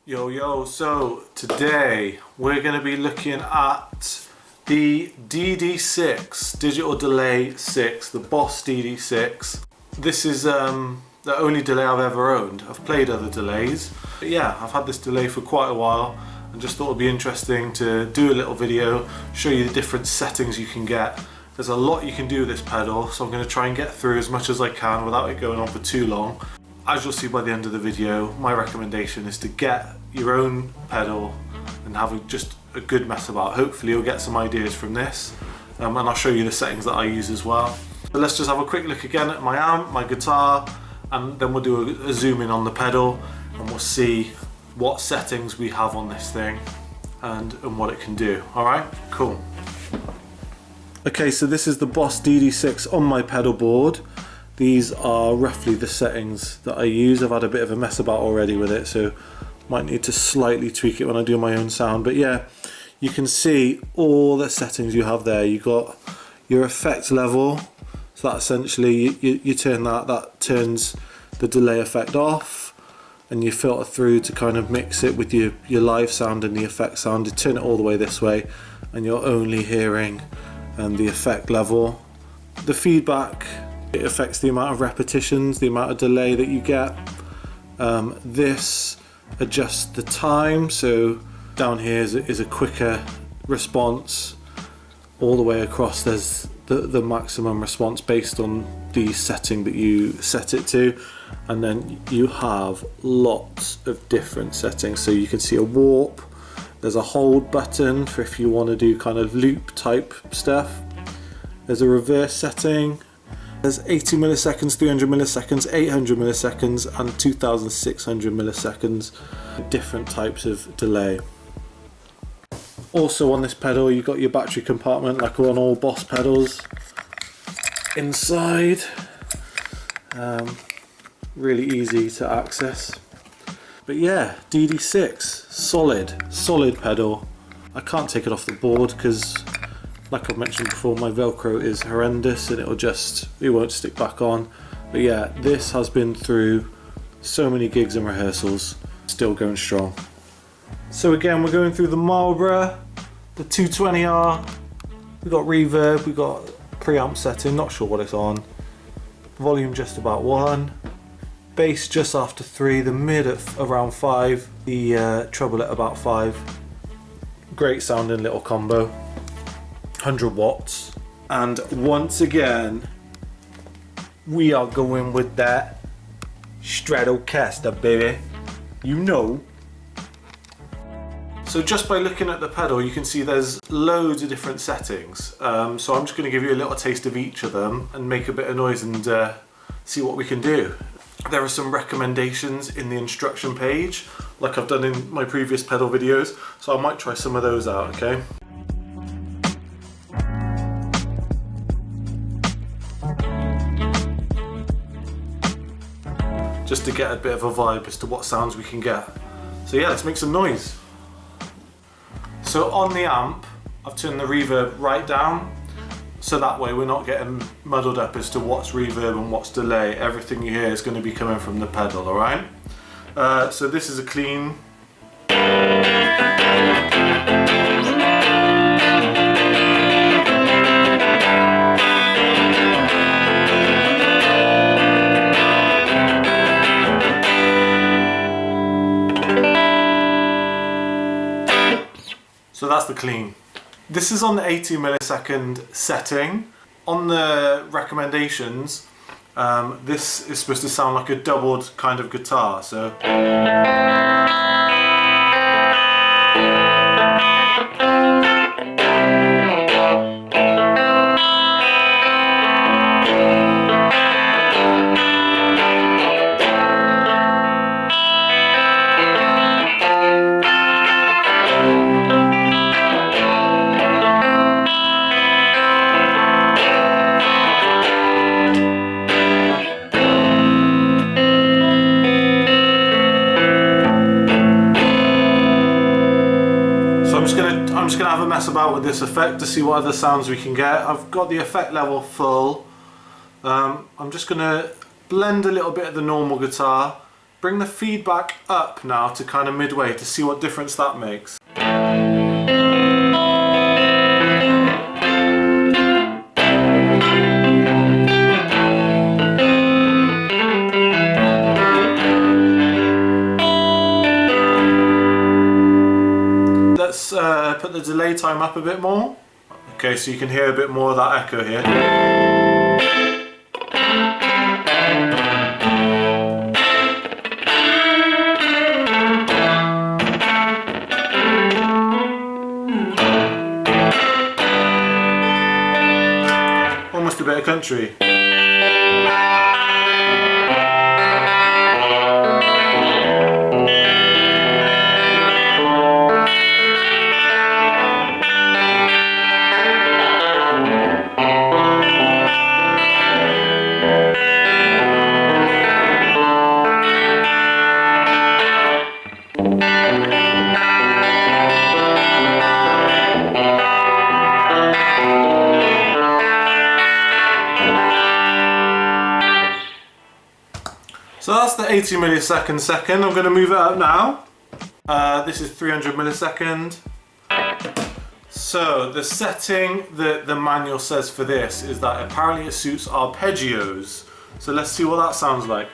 Yo, so today we're going to be looking at the DD6 Digital Delay 6, the Boss DD6. This is the only delay I've ever owned. I've played other delays, but yeah, I've had this delay for quite a while and just thought it'd be interesting to do a little video, show you the different settings you can get. There's a lot you can do with this pedal, so I'm going to try and get through as much as I can without it going on for too long. As you'll see by the end of the video, my recommendation is to get your own pedal and have just a good mess about. Hopefully you'll get some ideas from this, and I'll show you the settings that I use as well. So let's just have a quick look again at my amp, my guitar, and then we'll do a zoom in on the pedal and we'll see what settings we have on this thing and what it can do. Alright, cool. Okay, so this is the Boss DD6 on my pedal board. These are roughly the settings that I use. I've had a bit of a mess about already with it, so might need to slightly tweak it when I do my own sound. But yeah, you can see all the settings you have there. You've got your effect level, so that essentially you turn that turns the delay effect off, and you filter through to kind of mix it with your live sound and the effect sound. You turn it all the way this way and you're only hearing the effect level. The feedback, it affects the amount of repetitions, the amount of delay that you get. This adjusts the time, so down here is a quicker response. All the way across there's the maximum response based on the setting that you set it to, and then you have lots of different settings. So you can see a warp, there's a hold button for if you want to do kind of loop type stuff. There's a reverse setting. There's 80 milliseconds, 300 milliseconds, 800 milliseconds and 2600 milliseconds. Different types of delay. Also on this pedal you've got your battery compartment like on all Boss pedals. Inside, really easy to access. But yeah, DD6, solid pedal. I can't take it off the board because, like I've mentioned before, my Velcro is horrendous and it won't stick back on. But yeah, this has been through so many gigs and rehearsals, still going strong. So again, we're going through the Marlboro, the 220R, we've got reverb, we've got preamp setting, not sure what it's on, volume just about 1, bass just after 3, the mid at around 5, the treble at about 5. Great sounding little combo. 100 watts, and once again we are going with that Stratocaster, baby, you know. So just by looking at the pedal you can see there's loads of different settings, so I'm just going to give you a little taste of each of them and make a bit of noise and see what we can do. There are some recommendations in the instruction page like I've done in my previous pedal videos, so I might try some of those out, okay? Just to get a bit of a vibe as to what sounds we can get. So yeah, let's make some noise. So on the amp, I've turned the reverb right down, so that way we're not getting muddled up as to what's reverb and what's delay. Everything you hear is going to be coming from the pedal, alright? So this is a clean. So that's the clean. This is on the 80 millisecond setting. On the recommendations, this is supposed to sound like a doubled kind of guitar. So I'm just going to have a mess about with this effect to see what other sounds we can get. I've got the effect level full. I'm just going to blend a little bit of the normal guitar Bring the feedback up now to kind of midway to see what difference that makes. Let's put the delay time up a bit more. Okay, so you can hear a bit more of that echo here. Almost a bit of country. So that's the 80 millisecond second. I'm going to move it up now. This is 300 millisecond. So the setting that the manual says for this is that apparently it suits arpeggios. So let's see what that sounds like.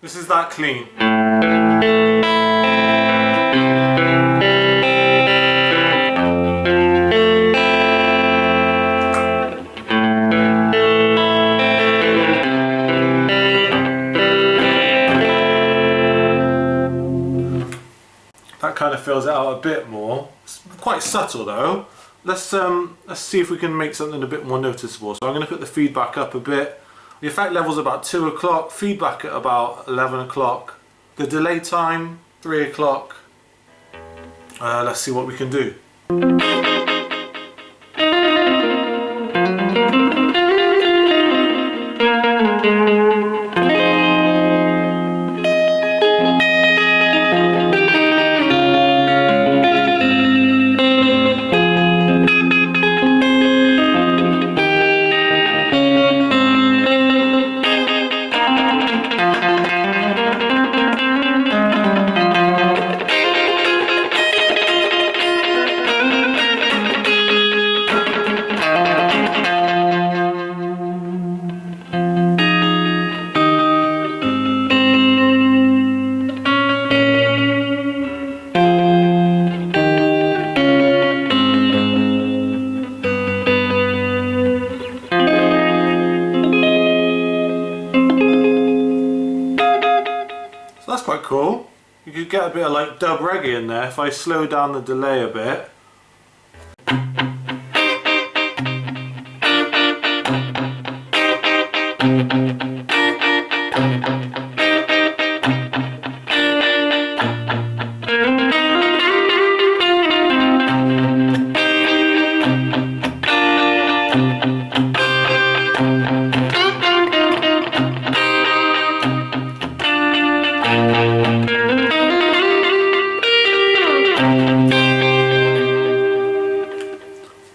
This is that clean. That kind of fills it out a bit more. It's quite subtle though. Let's see if we can make something a bit more noticeable. So I'm going to put the feedback up a bit. The effect level's about 2 o'clock, feedback at about 11 o'clock. The delay time, 3 o'clock. Let's see what we can do. That's quite cool. You could get a bit of like dub reggae in there if I slow down the delay a bit.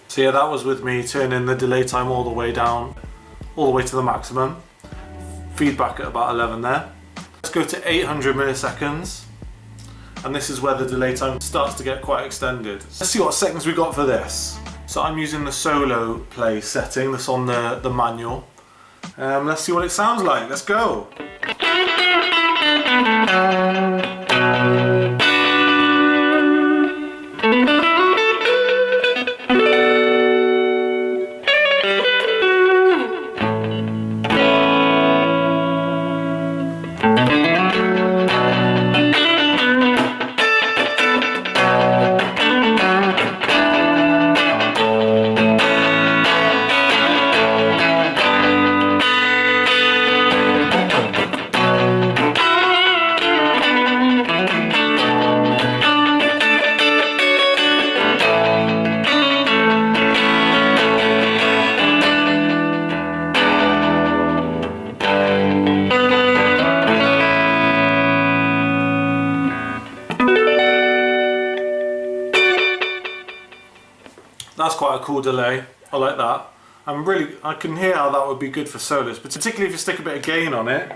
So yeah, that was with me turning the delay time all the way down, all the way to the maximum. Feedback at about 11 there. Let's go to 800 milliseconds. And this is where the delay time starts to get quite extended. Let's see what settings we got for this. So I'm using the solo play setting that's on the manual. Let's see what it sounds like. Let's go. quite a cool delay. I like that. I can hear how that would be good for solos, particularly if you stick a bit of gain on it.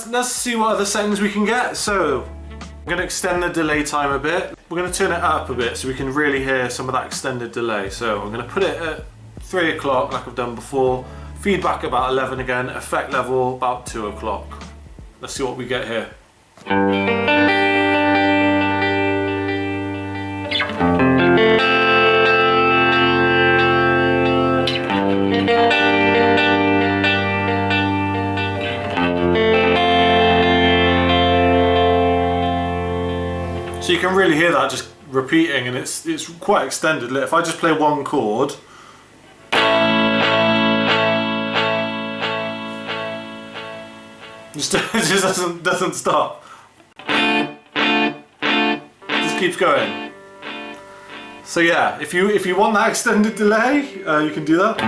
Let's see what other settings we can get. So I'm going to extend the delay time a bit. We're going to turn it up a bit so we can really hear some of that extended delay. So I'm going to put it at 3 o'clock like I've done before. Feedback about 11 again. Effect level about 2 o'clock. Let's see what we get here. So you can really hear that just repeating, and it's quite extended. Look, if I just play one chord, it just doesn't stop. It just keeps going. So yeah, if you want that extended delay, you can do that.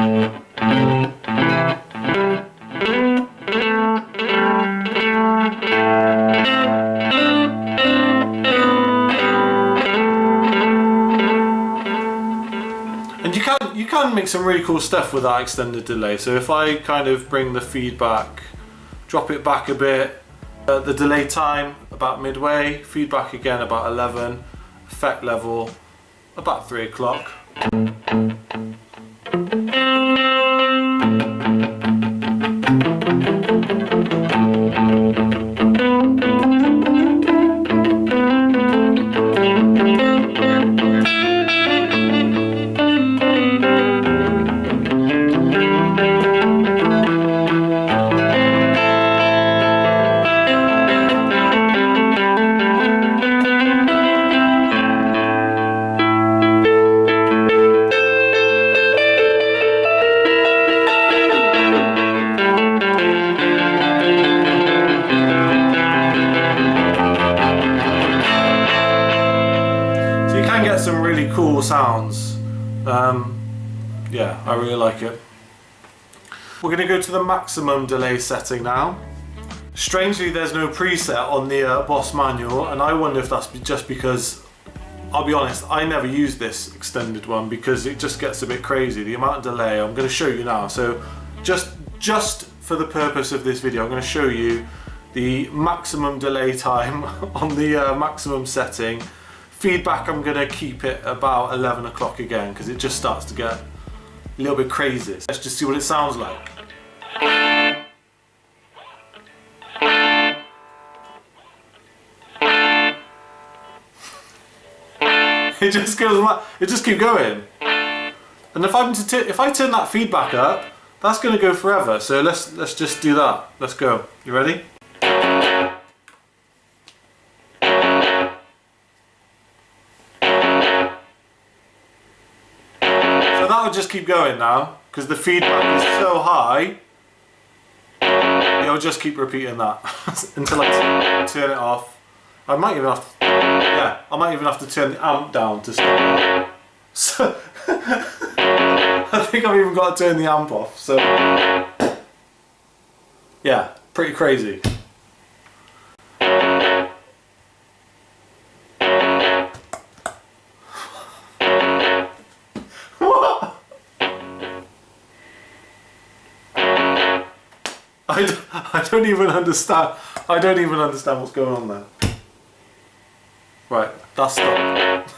You can make some really cool stuff with that extended delay. So if I kind of bring the feedback, drop it back a bit, the delay time about midway, feedback again about 11, effect level about 3 o'clock. Some really cool sounds. Yeah, I really like it. We're going to go to the maximum delay setting now. Strangely, there's no preset on the Boss manual, and I wonder if that's just because, I'll be honest, I never use this extended one because it just gets a bit crazy, the amount of delay. I'm going to show you now. So just for the purpose of this video, I'm going to show you the maximum delay time on the maximum setting. Feedback, I'm going to keep it about 11 o'clock again because it just starts to get a little bit crazy. Let's just see what it sounds like. It just goes, it just keeps going. And if I turn that feedback up, that's going to go forever. So let's just do that. Let's go. You ready? That'll just keep going now because the feedback is so high. It'll just keep repeating that until I turn it off. I might even have to, yeah, I might even have to turn the amp down to stop. So I think I've even got to turn the amp off. So yeah, pretty crazy. I don't even understand. I don't even understand what's going on there. Right, that's stopped.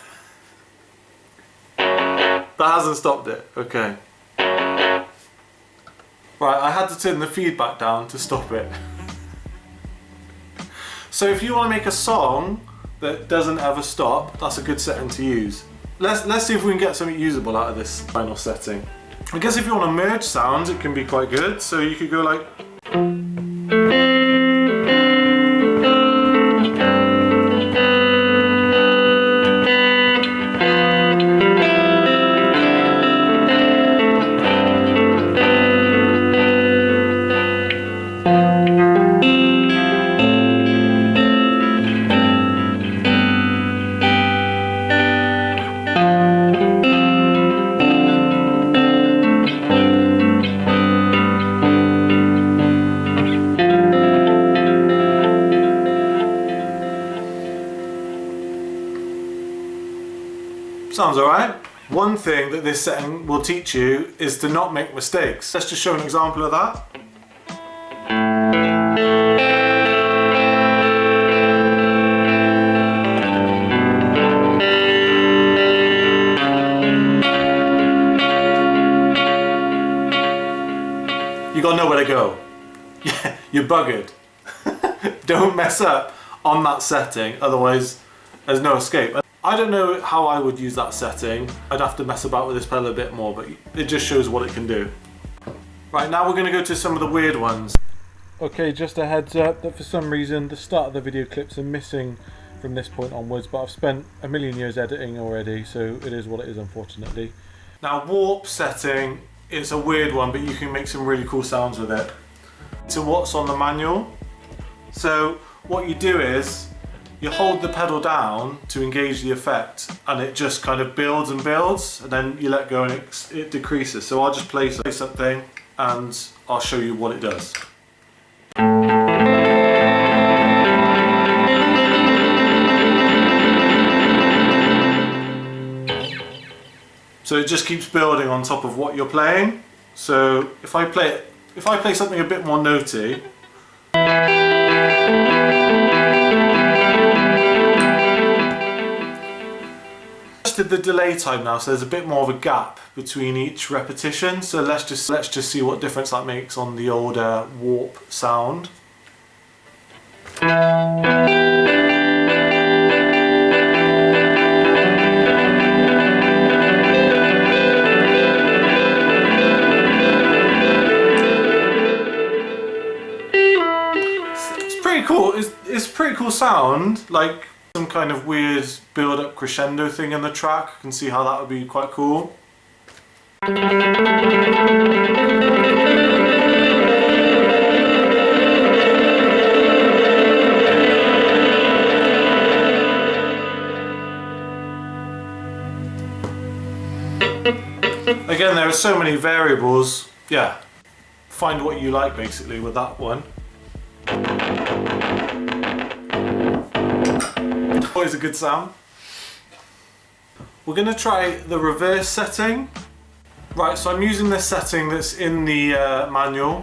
That hasn't stopped it. Okay. Right, I had to turn the feedback down to stop it. So if you want to make a song that doesn't ever stop, that's a good setting to use. Let's see if we can get something usable out of this final setting. I guess if you want to merge sounds, it can be quite good. So you could go like. Sounds alright. One thing that this setting will teach you is to not make mistakes. Let's just show an example of that. You gotta know where to go. Yeah, you're buggered. Don't mess up on that setting, otherwise there's no escape. I don't know how I would use that setting. I'd have to mess about with this pedal a bit more, but it just shows what it can do. Right, now we're going to go to some of the weird ones. Okay, just a heads up that for some reason the start of the video clips are missing from this point onwards, but I've spent a million years editing already, so it is what it is, unfortunately. Now, warp setting is a weird one, but you can make some really cool sounds with it. So what's on the manual? So what you do is you hold the pedal down to engage the effect, and it just kind of builds and builds, and then you let go and it decreases. So I'll just play something and I'll show you what it does. So it just keeps building on top of what you're playing. So if I play something a bit more notey, did the delay time now, so there's a bit more of a gap between each repetition. So let's just see what difference that makes on the older warp sound. It's pretty cool. It's a pretty cool sound, like some kind of weird build-up crescendo thing in the track. I can see how that would be quite cool. Again, there are so many variables. Yeah, find what you like basically with that one. Always a good sound. We're going to try the reverse setting. Right, so I'm using this setting that's in the manual,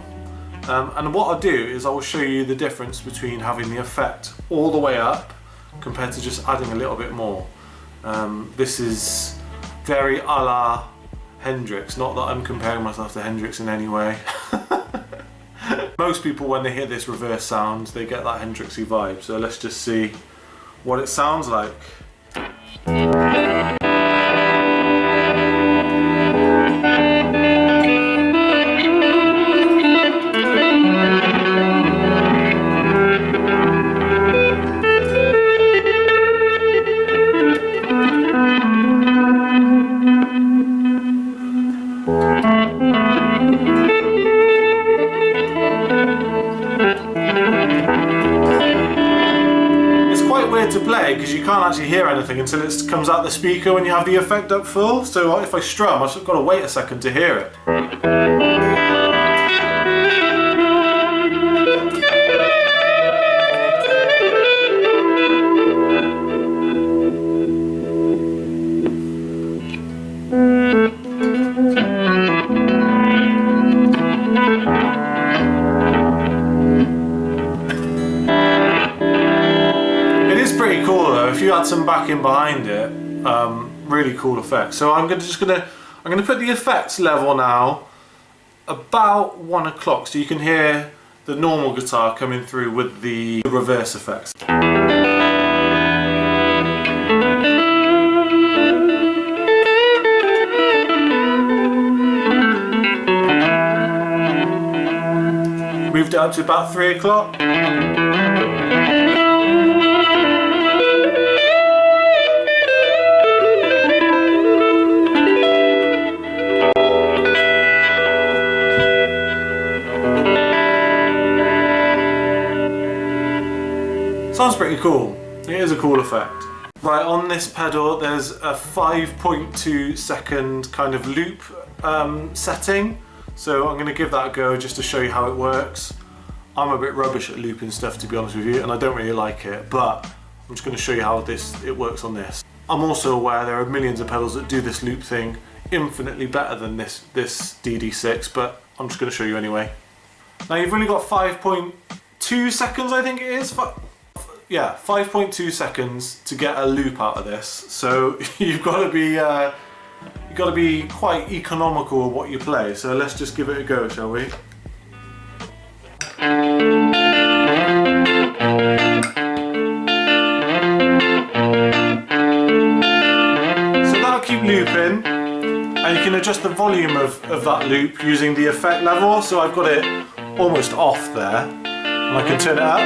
and what I'll do is I will show you the difference between having the effect all the way up compared to just adding a little bit more. This is very a la Hendrix, not that I'm comparing myself to Hendrix in any way. Most people, when they hear this reverse sound, they get that Hendrixy vibe, so let's just see what it sounds like. To play because you can't actually hear anything until it comes out the speaker when you have the effect up full. So if I strum, I've got to wait a second to hear it. Pretty cool though. If you had some backing behind it, really cool effect. So I'm gonna put the effects level now about 1 o'clock, so you can hear the normal guitar coming through with the reverse effects. Moved it up to about 3 o'clock. Sounds pretty cool. It is a cool effect. Right, on this pedal there's a 5.2 second kind of loop setting. So I'm going to give that a go just to show you how it works. I'm a bit rubbish at looping stuff, to be honest with you, and I don't really like it, but I'm just going to show you how it works on this. I'm also aware there are millions of pedals that do this loop thing infinitely better than this DD6, but I'm just going to show you anyway. Now you've only got 5.2 seconds, I think it is. Yeah, 5.2 seconds to get a loop out of this. So you've got to be quite economical with what you play. So let's just give it a go, shall we? So that'll keep looping, and you can adjust the volume of that loop using the effect level. So I've got it almost off there, and I can turn it up.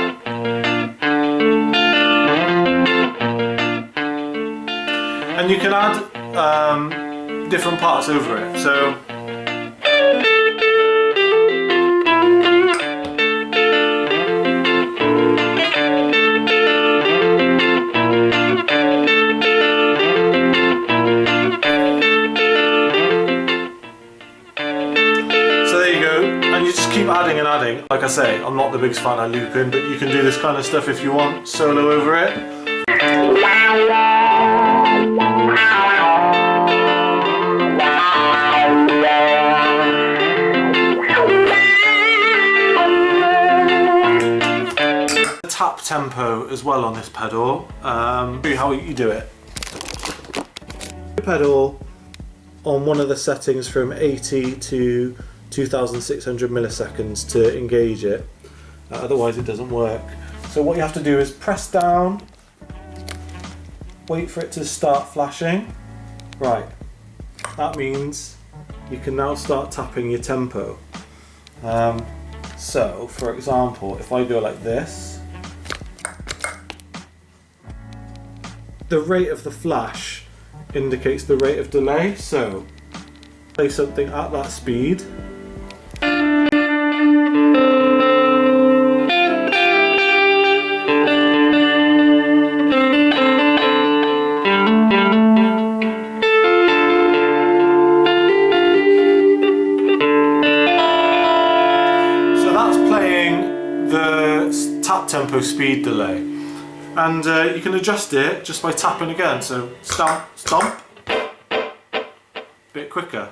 And you can add different parts over it. So there you go, and you just keep adding and adding. Like I say, I'm not the biggest fan of looping, but you can do this kind of stuff if you want, solo over it. Tap tempo as well on this pedal. Show you how you do it. Pedal on one of the settings from 80 to 2600 milliseconds to engage it, otherwise it doesn't work. So what you have to do is press down, wait for it to start flashing. Right, that means you can now start tapping your tempo. So for example, if I go like this, the rate of the flash indicates the rate of delay. So play something at that speed. So that's playing the tap tempo speed delay. And you can adjust it just by tapping again. So stomp, stomp, bit quicker.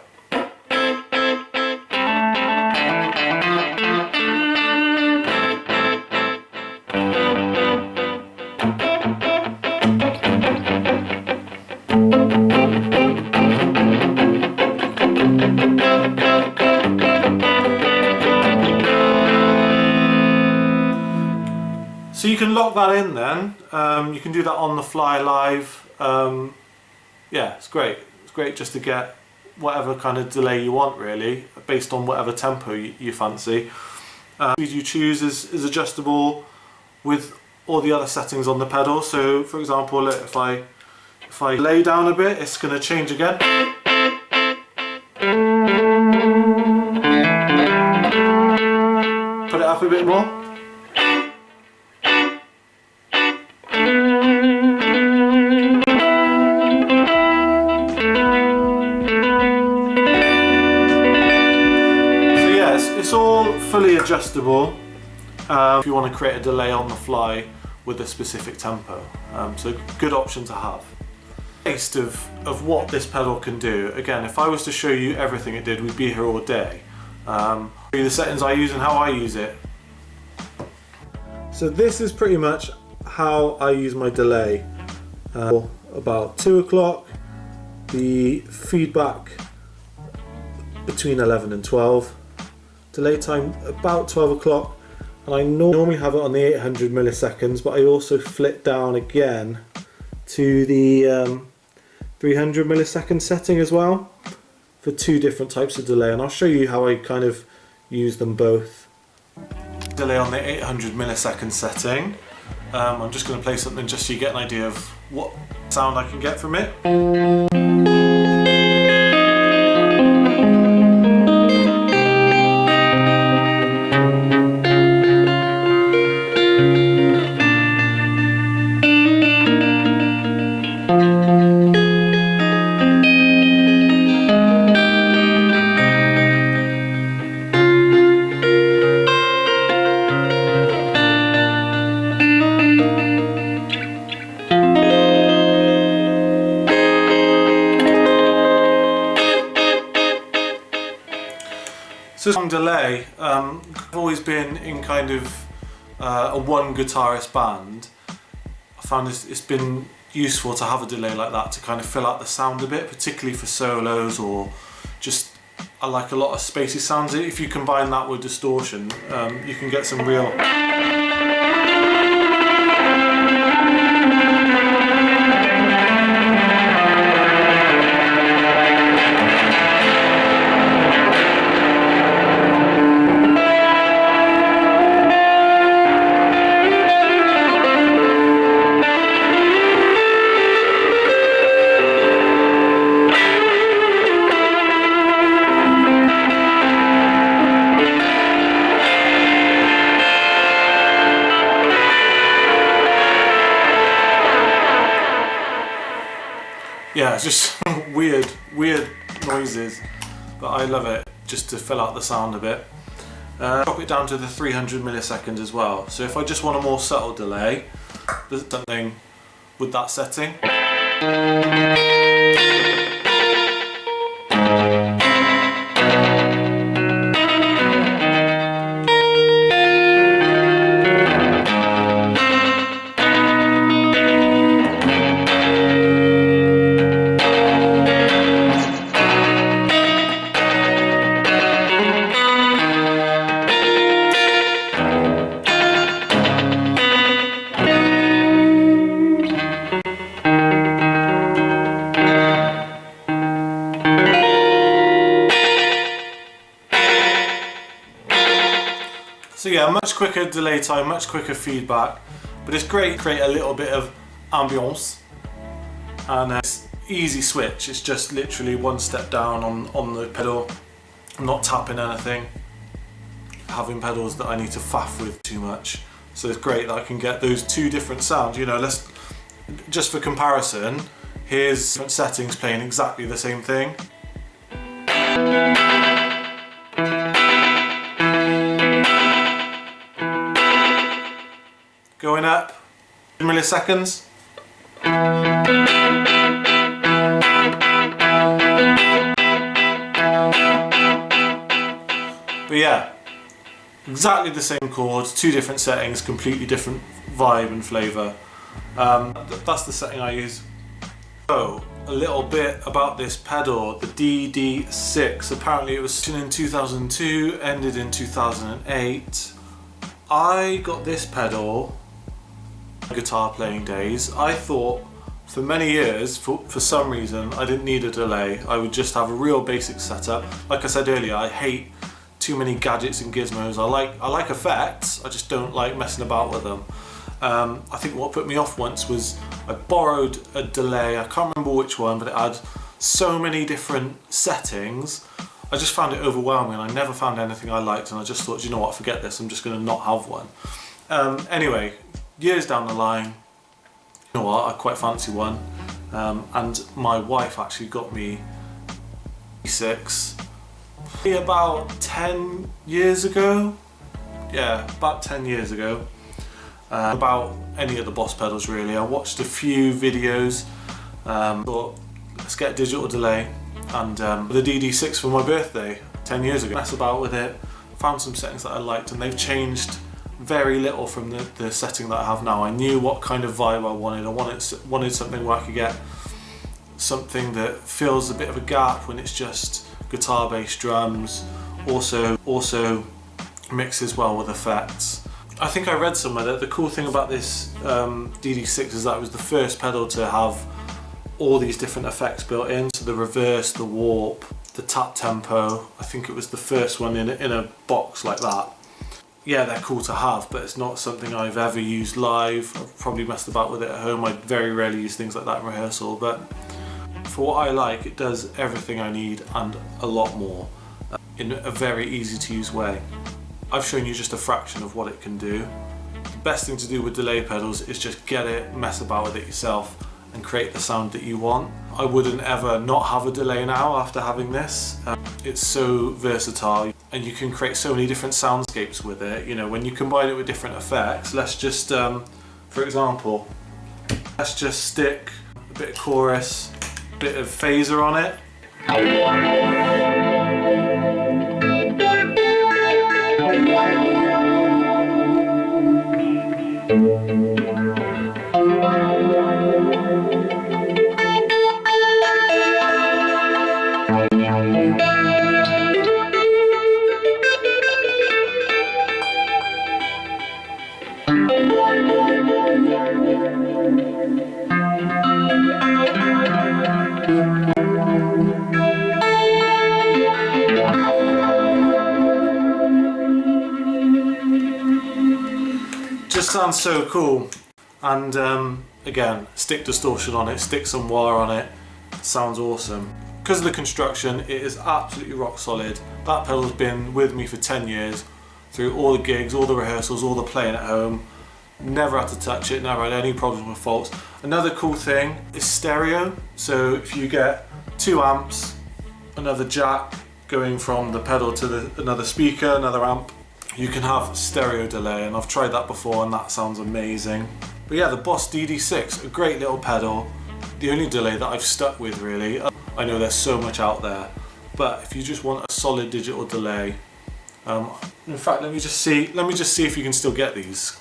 So you can lock that in then, you can do that on the fly live. Yeah, it's great. It's great just to get whatever kind of delay you want really, based on whatever tempo you fancy. Speed you choose is adjustable with all the other settings on the pedal. So for example, look, if I lay down a bit, it's going to change again. Put it up a bit more. It's all fully adjustable if you want to create a delay on the fly with a specific tempo. So good option to have. Taste of what this pedal can do. Again, if I was to show you everything it did, we'd be here all day. Show you the settings I use and how I use it. So this is pretty much how I use my delay. About 2 o'clock, the feedback between 11 and 12. Delay time about 12 o'clock, and I normally have it on the 800 milliseconds, but I also flit down again to the 300 millisecond setting as well for 2 different types of delay, and I'll show you how I kind of use them both. Delay on the 800 millisecond setting. I'm just going to play something just so you get an idea of what sound I can get from it. So long delay, I've always been in kind of a one guitarist band. I found it's been useful to have a delay like that to kind of fill out the sound a bit, particularly for solos or just, I like a lot of spacey sounds. If you combine that with distortion, you can get some real... Yeah, it's just weird noises, but I love it just to fill out the sound a bit. Drop it down to the 300 milliseconds as well. So if I just want a more subtle delay, there's something with that setting. So yeah, much quicker delay time, much quicker feedback, but it's great to create a little bit of ambience, and it's easy switch. It's just literally one step down on the pedal. I'm not tapping anything, having pedals that I need to faff with too much. So it's great that I can get those two different sounds. You know, let's just for comparison, here's different settings playing exactly the same thing. Going up, milliseconds. But yeah, exactly the same chords, two different settings, completely different vibe and flavour. That's the setting I use. So, a little bit about this pedal, the DD6. Apparently it was in 2002, ended in 2008. I got this pedal guitar playing days. I thought for many years, for some reason, I didn't need a delay. I would just have a real basic setup. Like I said earlier, I hate too many gadgets and gizmos. I like effects, I just don't like messing about with them. I think what put me off once was I borrowed a delay, I can't remember which one, but it had so many different settings. I just found it overwhelming. I never found anything I liked, and I just thought, you know what, forget this, I'm just going to not have one. Anyway, years down the line, you know what, I quite fancy one, and my wife actually got me DD6 about 10 years ago. Yeah, about 10 years ago. About any of the Boss pedals really. I watched a few videos, thought let's get a digital delay, and the DD6 for my birthday 10 years ago. Mess about with it, found some settings that I liked, and they've changed very little from the setting that I have now. I knew what kind of vibe I wanted. I wanted something where I could get something that fills a bit of a gap when it's just guitar, bass, drums, also mixes well with effects. I think I read somewhere that the cool thing about this DD6 is that it was the first pedal to have all these different effects built in. So the reverse, the warp, the tap tempo. I think it was the first one in a box like that. Yeah, they're cool to have, but it's not something I've ever used live. I've probably messed about with it at home. I very rarely use things like that in rehearsal, but for what I like, it does everything I need and a lot more in a very easy to use way. I've shown you just a fraction of what it can do. The best thing to do with delay pedals is just get it, mess about with it yourself, and create the sound that you want. I wouldn't ever not have a delay now after having this. It's so versatile, and you can create so many different soundscapes with it. You know, when you combine it with different effects, let's just, for example, let's just stick a bit of chorus, a bit of phaser on it. just sounds so cool. And again, stick distortion on it, stick some wire on it, sounds awesome. Because of the construction, it is absolutely rock solid. That pedal's been with me for 10 years, through all the gigs, all the rehearsals, all the playing at home. Never had to touch it, never had any problems with faults. Another cool thing is stereo. So if you get 2 amps, another jack going from the pedal to another speaker, another amp, you can have stereo delay, and I've tried that before and that sounds amazing. But yeah, the Boss DD6, a great little pedal. The only delay that I've stuck with really. I know there's so much out there, but if you just want a solid digital delay, in fact, let me just see if you can still get these.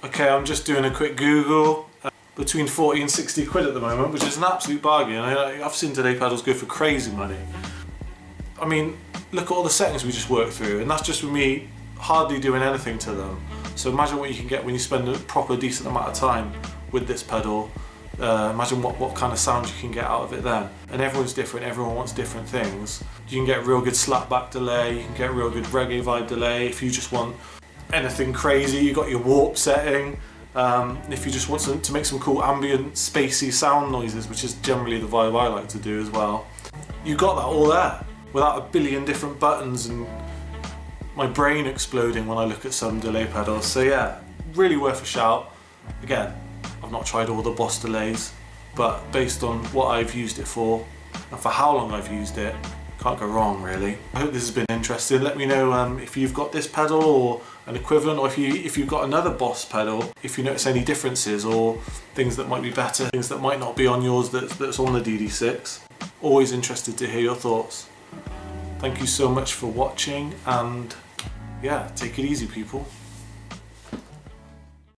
Okay, I'm just doing a quick Google. Between 40 and 60 quid at the moment, which is an absolute bargain. I've seen delay pedals go for crazy money. I mean, look at all the settings we just worked through, and that's just with me hardly doing anything to them. So imagine what you can get when you spend a proper decent amount of time with this pedal. Imagine what kind of sound you can get out of it then. And everyone's different, everyone wants different things. You can get real good slapback delay, you can get real good reggae vibe delay. If you just want anything crazy, you got your warp setting. If you just want to make some cool ambient, spacey sound noises, which is generally the vibe I like to do as well. You got that all there, without a billion different buttons and my brain exploding when I look at some delay pedals. So yeah, really worth a shout. Again, I've not tried all the Boss delays, but based on what I've used it for, and for how long I've used it, can't go wrong really. I hope this has been interesting. Let me know if you've got this pedal or an equivalent, or if you've got another Boss pedal, if you notice any differences or things that might be better, things that might not be on yours that's on the DD6. Always interested to hear your thoughts. Thank you so much for watching, and yeah, take it easy people.